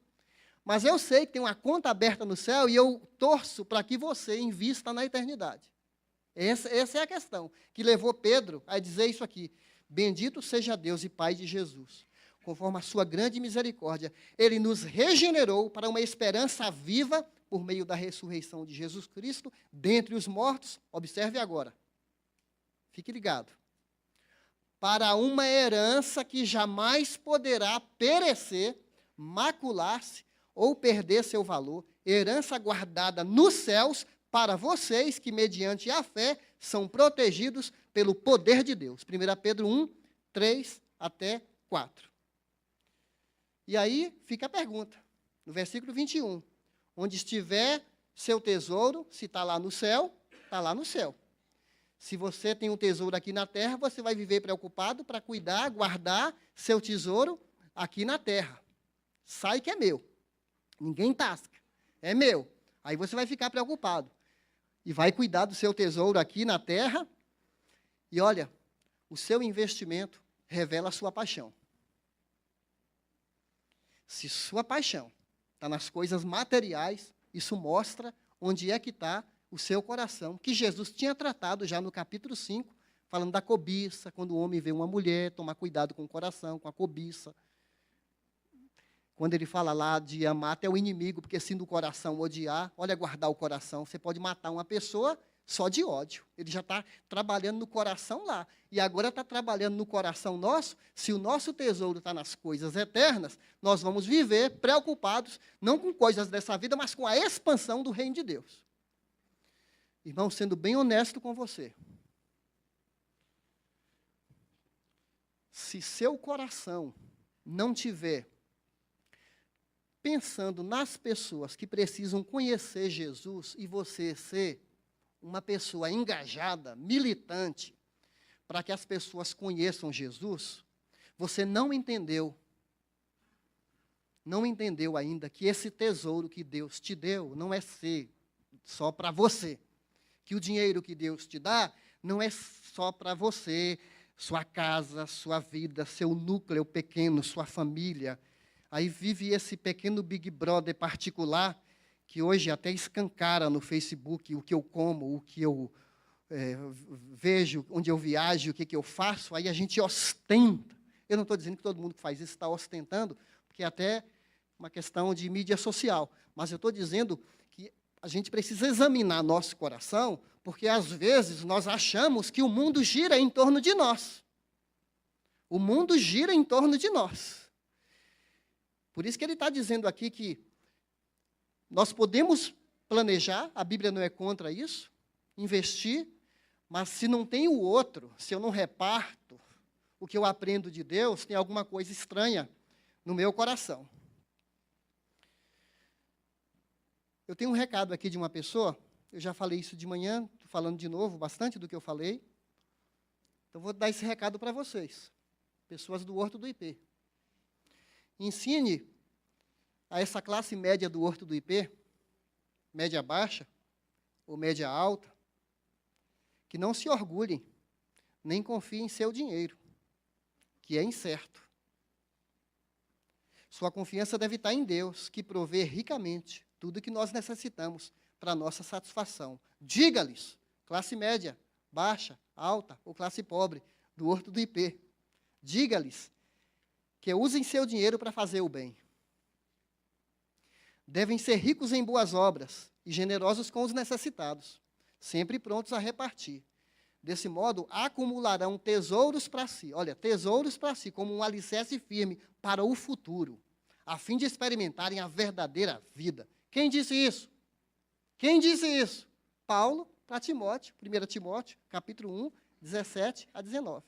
Mas eu sei que tem uma conta aberta no céu e eu torço para que você invista na eternidade. Essa é a questão que levou Pedro a dizer isso aqui. Bendito seja Deus e Pai de Jesus. Conforme a sua grande misericórdia, Ele nos regenerou para uma esperança viva por meio da ressurreição de Jesus Cristo dentre os mortos. Observe agora. Fique ligado. Para uma herança que jamais poderá perecer, macular-se ou perder seu valor, herança guardada nos céus para vocês que, mediante a fé, são protegidos pelo poder de Deus. 1 Pedro 1, 3 até 4. E aí fica a pergunta, no versículo 21. Onde estiver seu tesouro, se está lá no céu, está lá no céu. Se você tem um tesouro aqui na terra, você vai viver preocupado para cuidar, guardar seu tesouro aqui na terra. Sai que é meu. Ninguém tasca. É meu. Aí você vai ficar preocupado. E vai cuidar do seu tesouro aqui na terra. E olha, o seu investimento revela a sua paixão. Se sua paixão está nas coisas materiais, isso mostra onde é que está o seu coração, que Jesus tinha tratado já no capítulo 5, falando da cobiça, quando o homem vê uma mulher, tomar cuidado com o coração, com a cobiça. Quando ele fala lá de amar até o inimigo, porque se no coração odiar, olha, guardar o coração, você pode matar uma pessoa só de ódio. Ele já está trabalhando no coração lá. E agora está trabalhando no coração nosso. Se o nosso tesouro está nas coisas eternas, nós vamos viver preocupados, não com coisas dessa vida, mas com a expansão do reino de Deus. Irmão, sendo bem honesto com você, se seu coração não tiver pensando nas pessoas que precisam conhecer Jesus e você ser uma pessoa engajada, militante, para que as pessoas conheçam Jesus, você não entendeu ainda que esse tesouro que Deus te deu não é ser só para você. Que o dinheiro que Deus te dá não é só para você, sua casa, sua vida, seu núcleo pequeno, sua família. Aí vive esse pequeno Big Brother particular, que hoje até escancara no Facebook o que eu como, o que eu vejo, onde eu viajo, o que eu faço, aí a gente ostenta. Eu não estou dizendo que todo mundo que faz isso está ostentando, porque é até uma questão de mídia social, mas eu estou dizendo que a gente precisa examinar nosso coração, porque às vezes nós achamos que o mundo gira em torno de nós. O mundo gira em torno de nós. Por isso que ele está dizendo aqui que nós podemos planejar, a Bíblia não é contra isso, investir, mas se não tem o outro, se eu não reparto o que eu aprendo de Deus, tem alguma coisa estranha no meu coração. Eu tenho um recado aqui de uma pessoa, eu já falei isso de manhã, estou falando de novo, bastante do que eu falei. Então, vou dar esse recado para vocês, pessoas do Horto do IP. Ensine a essa classe média do Horto do IP, média baixa ou média alta, que não se orgulhem, nem confiem em seu dinheiro, que é incerto. Sua confiança deve estar em Deus, que provê ricamente tudo o que nós necessitamos para a nossa satisfação. Diga-lhes, classe média, baixa, alta ou classe pobre, do Horto do IP, diga-lhes que usem seu dinheiro para fazer o bem. Devem ser ricos em boas obras e generosos com os necessitados, sempre prontos a repartir. Desse modo, acumularão tesouros para si. Olha, tesouros para si, como um alicerce firme para o futuro, a fim de experimentarem a verdadeira vida. Quem disse isso? Quem disse isso? Paulo para Timóteo, 1 Timóteo, capítulo 1, 17 a 19.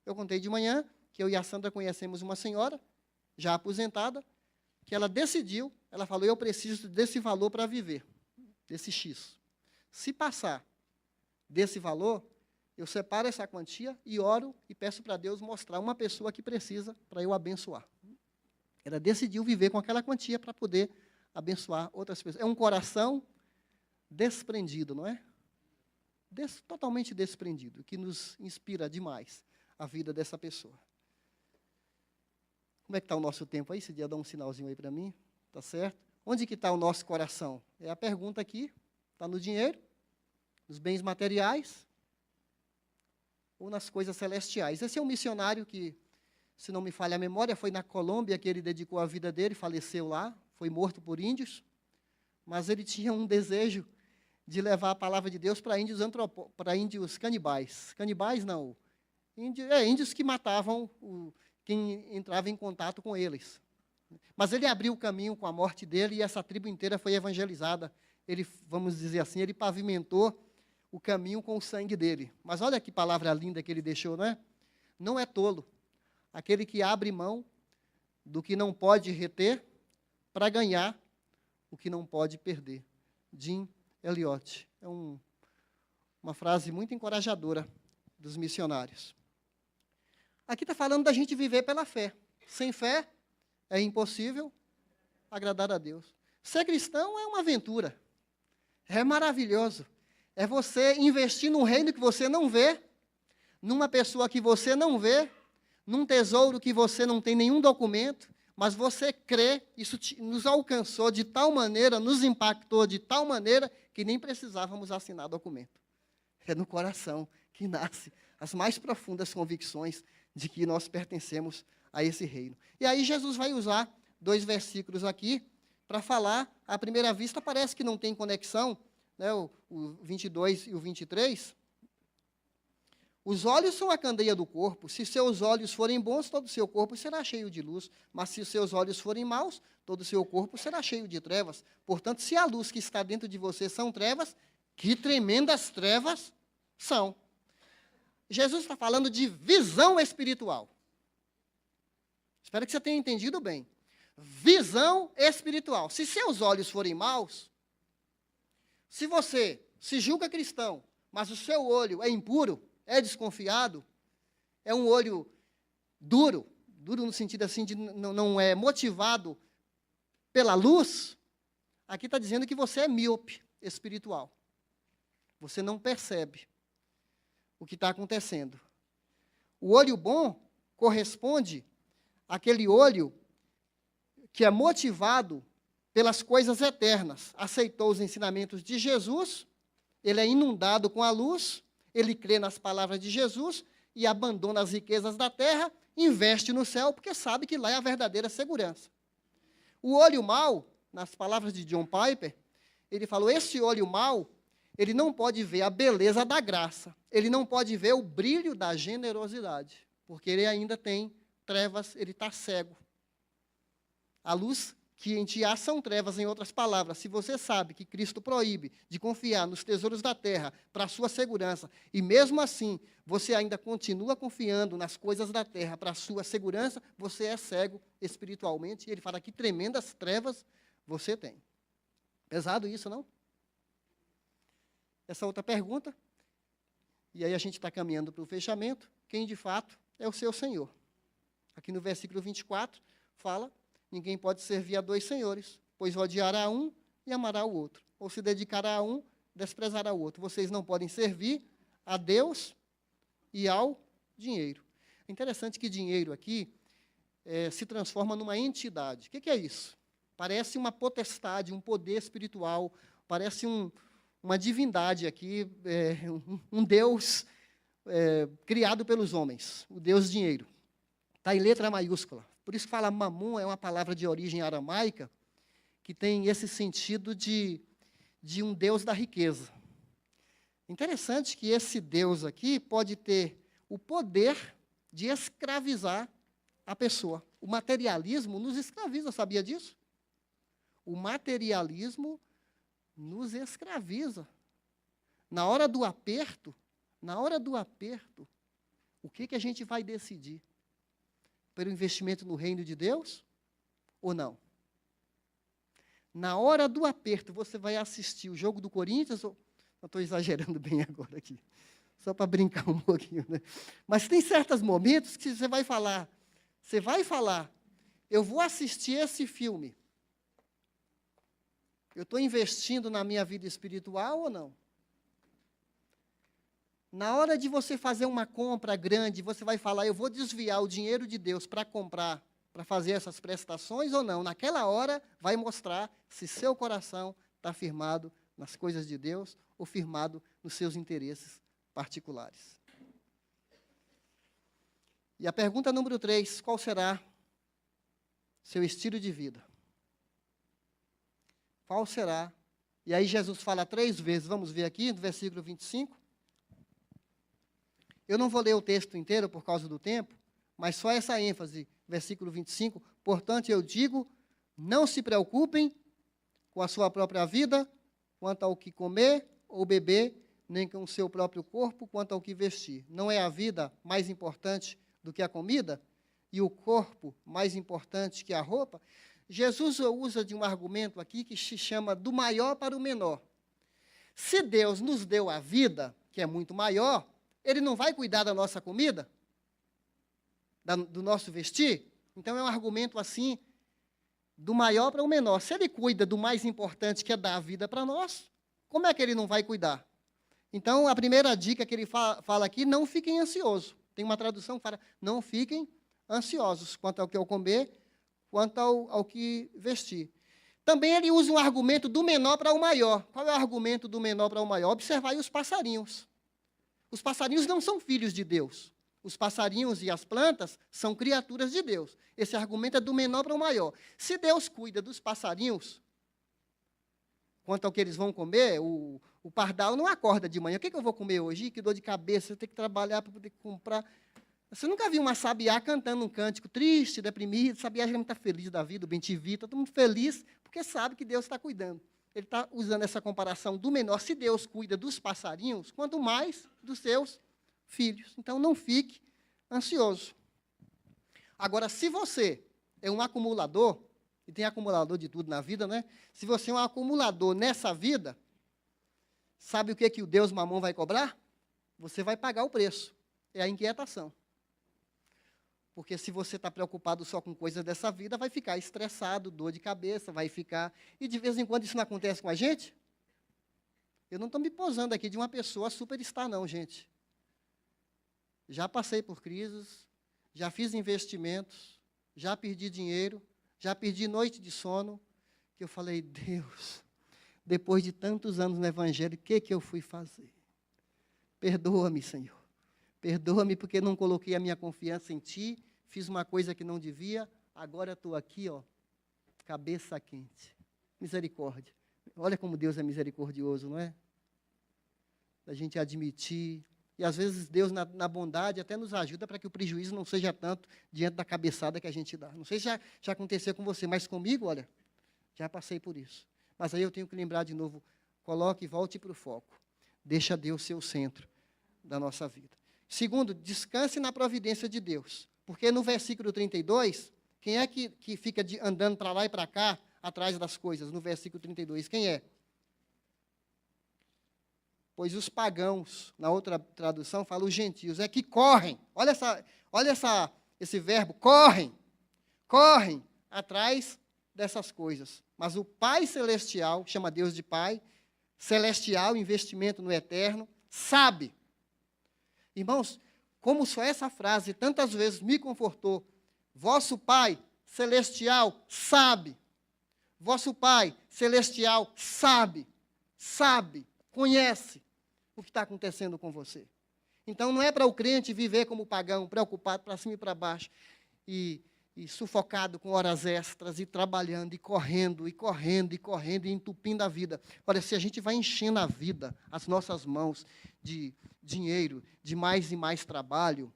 Eu contei de manhã que eu e a Sandra conhecemos uma senhora, já aposentada, que ela decidiu, ela falou, eu preciso desse valor para viver, desse X. Se passar desse valor, eu separo essa quantia e oro e peço para Deus mostrar uma pessoa que precisa para eu abençoar. Ela decidiu viver com aquela quantia para poder abençoar outras pessoas. É um coração desprendido, não é? Totalmente desprendido, que nos inspira demais a vida dessa pessoa. Como é que está o nosso tempo aí? Esse dia dá um sinalzinho aí para mim, tá certo? Onde que está o nosso coração? É a pergunta aqui, está no dinheiro, nos bens materiais ou nas coisas celestiais. Esse é um missionário que, se não me falha a memória, foi na Colômbia que ele dedicou a vida dele, faleceu lá, foi morto por índios, mas ele tinha um desejo de levar a palavra de Deus para índios canibais. Canibais não, índios que matavam quem entrava em contato com eles. Mas ele abriu o caminho com a morte dele e essa tribo inteira foi evangelizada. Ele, vamos dizer assim, ele pavimentou o caminho com o sangue dele. Mas olha que palavra linda que ele deixou, não é? Não é tolo aquele que abre mão do que não pode reter para ganhar o que não pode perder. Jim Elliot. É uma frase muito encorajadora dos missionários. Aqui está falando da gente viver pela fé. Sem fé, é impossível agradar a Deus. Ser cristão é uma aventura. É maravilhoso. É você investir num reino que você não vê, numa pessoa que você não vê, num tesouro que você não tem nenhum documento. mas você crê, isso nos alcançou de tal maneira, nos impactou de tal maneira, que nem precisávamos assinar documento. É no coração que nasce as mais profundas convicções de que nós pertencemos a esse reino. E aí Jesus vai usar 2 versículos aqui para falar, à primeira vista parece que não tem conexão, né, o 22 e o 23. Os olhos são a candeia do corpo. Se seus olhos forem bons, todo o seu corpo será cheio de luz. Mas se os seus olhos forem maus, todo o seu corpo será cheio de trevas. Portanto, se a luz que está dentro de você são trevas, que tremendas trevas são. Jesus está falando de visão espiritual. Espero que você tenha entendido bem. Visão espiritual. Se seus olhos forem maus, se você se julga cristão, mas o seu olho é impuro, é desconfiado, é um olho duro no sentido assim de não é motivado pela luz, aqui está dizendo que você é míope espiritual. Você não percebe o que está acontecendo. O olho bom corresponde àquele olho que é motivado pelas coisas eternas. Aceitou os ensinamentos de Jesus, ele é inundado com a luz, ele crê nas palavras de Jesus e abandona as riquezas da terra, investe no céu, porque sabe que lá é a verdadeira segurança. O olho mau, nas palavras de John Piper, ele falou, esse olho mau, ele não pode ver a beleza da graça, ele não pode ver o brilho da generosidade, porque ele ainda tem trevas, ele está cego. A luz que em ti há são trevas, em outras palavras. Se você sabe que Cristo proíbe de confiar nos tesouros da terra para a sua segurança, e mesmo assim você ainda continua confiando nas coisas da terra para a sua segurança, você é cego espiritualmente, e ele fala que tremendas trevas você tem. Pesado isso, não? Essa outra pergunta, e aí a gente está caminhando para o fechamento, quem de fato é o seu Senhor? Aqui no versículo 24, fala, ninguém pode servir a 2 senhores, pois odiará um e amará o outro, ou se dedicará a um, desprezará o outro. Vocês não podem servir a Deus e ao dinheiro. É interessante que dinheiro aqui se transforma numa entidade. O que é isso? Parece uma potestade, um poder espiritual, parece uma divindade aqui, um Deus criado pelos homens, o Deus dinheiro. Está em letra maiúscula. Por isso que fala mamum, é uma palavra de origem aramaica, que tem esse sentido de um Deus da riqueza. Interessante que esse Deus aqui pode ter o poder de escravizar a pessoa. O materialismo nos escraviza, sabia disso? O materialismo nos escraviza. Na hora do aperto, o que a gente vai decidir? Pelo investimento no reino de Deus ou não? Na hora do aperto, você vai assistir o jogo do Corinthians, ou eu estou exagerando bem agora aqui, só para brincar um pouquinho, né? Mas tem certos momentos que você vai falar, eu vou assistir esse filme. Eu estou investindo na minha vida espiritual ou não? Na hora de você fazer uma compra grande, você vai falar, eu vou desviar o dinheiro de Deus para comprar, para fazer essas prestações ou não? Naquela hora, vai mostrar se seu coração está firmado nas coisas de Deus ou firmado nos seus interesses particulares. E a pergunta número 3, qual será seu estilo de vida? Qual será? E aí Jesus fala 3 vezes, vamos ver aqui, no versículo 25. Eu não vou ler o texto inteiro por causa do tempo, mas só essa ênfase, versículo 25. Portanto, eu digo, não se preocupem com a sua própria vida, quanto ao que comer ou beber, nem com o seu próprio corpo, quanto ao que vestir. Não é a vida mais importante do que a comida? E o corpo mais importante que a roupa? Jesus usa de um argumento aqui que se chama do maior para o menor. Se Deus nos deu a vida, que é muito maior, Ele não vai cuidar da nossa comida? Do nosso vestir? Então é um argumento assim, do maior para o menor. Se Ele cuida do mais importante, que é dar a vida para nós, como é que Ele não vai cuidar? Então, a primeira dica que Ele fala aqui, não fiquem ansiosos. Tem uma tradução que fala, não fiquem ansiosos quanto ao que eu comer, quanto ao que vestir. Também ele usa um argumento do menor para o maior. Qual é o argumento do menor para o maior? Observai os passarinhos. Os passarinhos não são filhos de Deus. Os passarinhos e as plantas são criaturas de Deus. Esse argumento é do menor para o maior. Se Deus cuida dos passarinhos, quanto ao que eles vão comer, o pardal não acorda de manhã. O que eu vou comer hoje? Que dor de cabeça, eu tenho que trabalhar para poder comprar. Você nunca viu uma sabiá cantando um cântico triste, deprimido? Sabiá geralmente está feliz da vida, o bem-te-vi, está todo mundo feliz, porque sabe que Deus está cuidando. Ele está usando essa comparação do menor. Se Deus cuida dos passarinhos, quanto mais dos seus filhos. Então, não fique ansioso. Agora, se você é um acumulador, e tem acumulador de tudo na vida, né? Se você é um acumulador nessa vida, sabe o que o Deus Mamon vai cobrar? Você vai pagar o preço. É a inquietação. Porque se você está preocupado só com coisas dessa vida, vai ficar estressado, dor de cabeça, vai ficar... E de vez em quando isso não acontece com a gente? Eu não estou me posando aqui de uma pessoa superstar, não, gente. Já passei por crises, já fiz investimentos, já perdi dinheiro, já perdi noite de sono, que eu falei, Deus, depois de tantos anos no Evangelho, o que eu fui fazer? Perdoa-me, Senhor. Perdoa-me porque não coloquei a minha confiança em Ti, fiz uma coisa que não devia, agora estou aqui, ó, cabeça quente. Misericórdia. Olha como Deus é misericordioso, não é? Da gente admitir. E às vezes Deus, na bondade, até nos ajuda para que o prejuízo não seja tanto diante da cabeçada que a gente dá. Não sei se já aconteceu com você, mas comigo, olha, já passei por isso. Mas aí eu tenho que lembrar de novo, coloque e volte para o foco. Deixa Deus ser o centro da nossa vida. Segundo, descanse na providência de Deus. Porque no versículo 32, quem é que fica andando para lá e para cá, atrás das coisas? No versículo 32, quem é? Pois os pagãos, na outra tradução, fala os gentios, é que correm. Olha esse verbo, correm atrás dessas coisas. Mas o Pai Celestial, chama Deus de Pai, celestial, investimento no eterno, sabe. Irmãos, como só essa frase tantas vezes me confortou, vosso Pai Celestial sabe. Vosso Pai Celestial sabe, conhece o que está acontecendo com você. Então, não é para o crente viver como pagão, preocupado para cima e para baixo, e sufocado com horas extras, e trabalhando, e correndo, e entupindo a vida. Olha, se a gente vai enchendo a vida, as nossas mãos, de dinheiro, de mais e mais trabalho,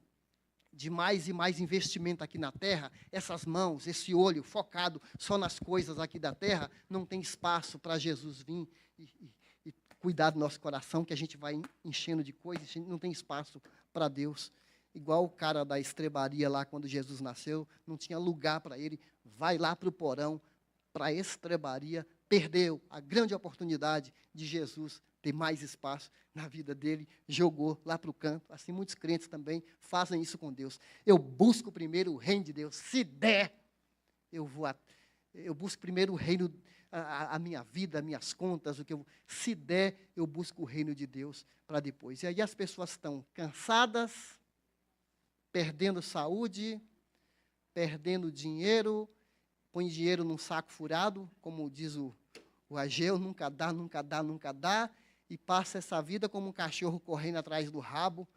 de mais e mais investimento aqui na terra, essas mãos, esse olho focado só nas coisas aqui da terra, não tem espaço para Jesus vir e cuidar do nosso coração, que a gente vai enchendo de coisas, a gente não tem espaço para Deus. Igual o cara da estrebaria lá, quando Jesus nasceu, não tinha lugar para ele, vai lá para o porão, para a estrebaria, perdeu a grande oportunidade de Jesus ter mais espaço na vida dele, jogou lá para o canto. Assim, muitos crentes também fazem isso com Deus. Eu busco primeiro o reino de Deus, se der, eu busco primeiro o reino, a minha vida, as minhas contas, se der, eu busco o reino de Deus para depois. E aí as pessoas estão cansadas, perdendo saúde, perdendo dinheiro, põe dinheiro num saco furado, como diz o Ageu, nunca dá, e passa essa vida como um cachorro correndo atrás do rabo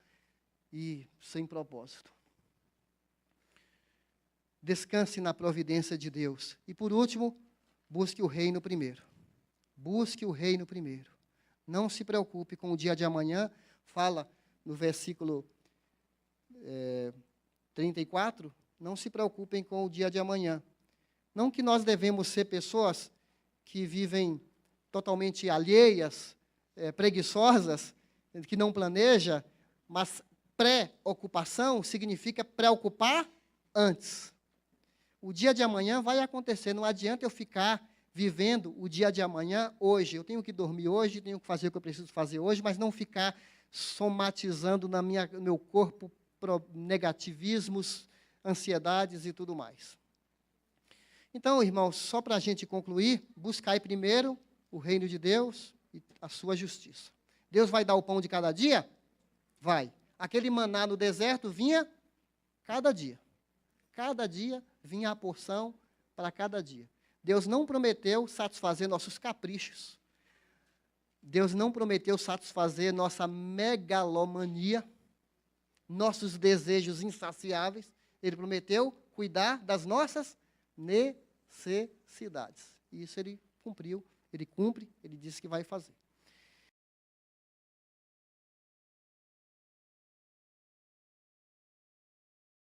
e sem propósito. Descanse na providência de Deus. E por último, busque o reino primeiro. Busque o reino primeiro. Não se preocupe com o dia de amanhã, fala no versículo 34, não se preocupem com o dia de amanhã. Não que nós devemos ser pessoas que vivem totalmente alheias, preguiçosas, que não planeja, mas pré-ocupação significa preocupar antes. O dia de amanhã vai acontecer, não adianta eu ficar vivendo o dia de amanhã hoje. Eu tenho que dormir hoje, tenho que fazer o que eu preciso fazer hoje, mas não ficar somatizando no meu corpo negativismos, ansiedades e tudo mais. Então, irmãos, só para a gente concluir, buscai primeiro o reino de Deus e a sua justiça. Deus vai dar o pão de cada dia? Vai. Aquele maná no deserto vinha cada dia. Cada dia vinha a porção para cada dia. Deus não prometeu satisfazer nossos caprichos. Deus não prometeu satisfazer nossa megalomania, nossos desejos insaciáveis. Ele prometeu cuidar das nossas necessidades. E isso ele cumpriu, ele cumpre, ele disse que vai fazer.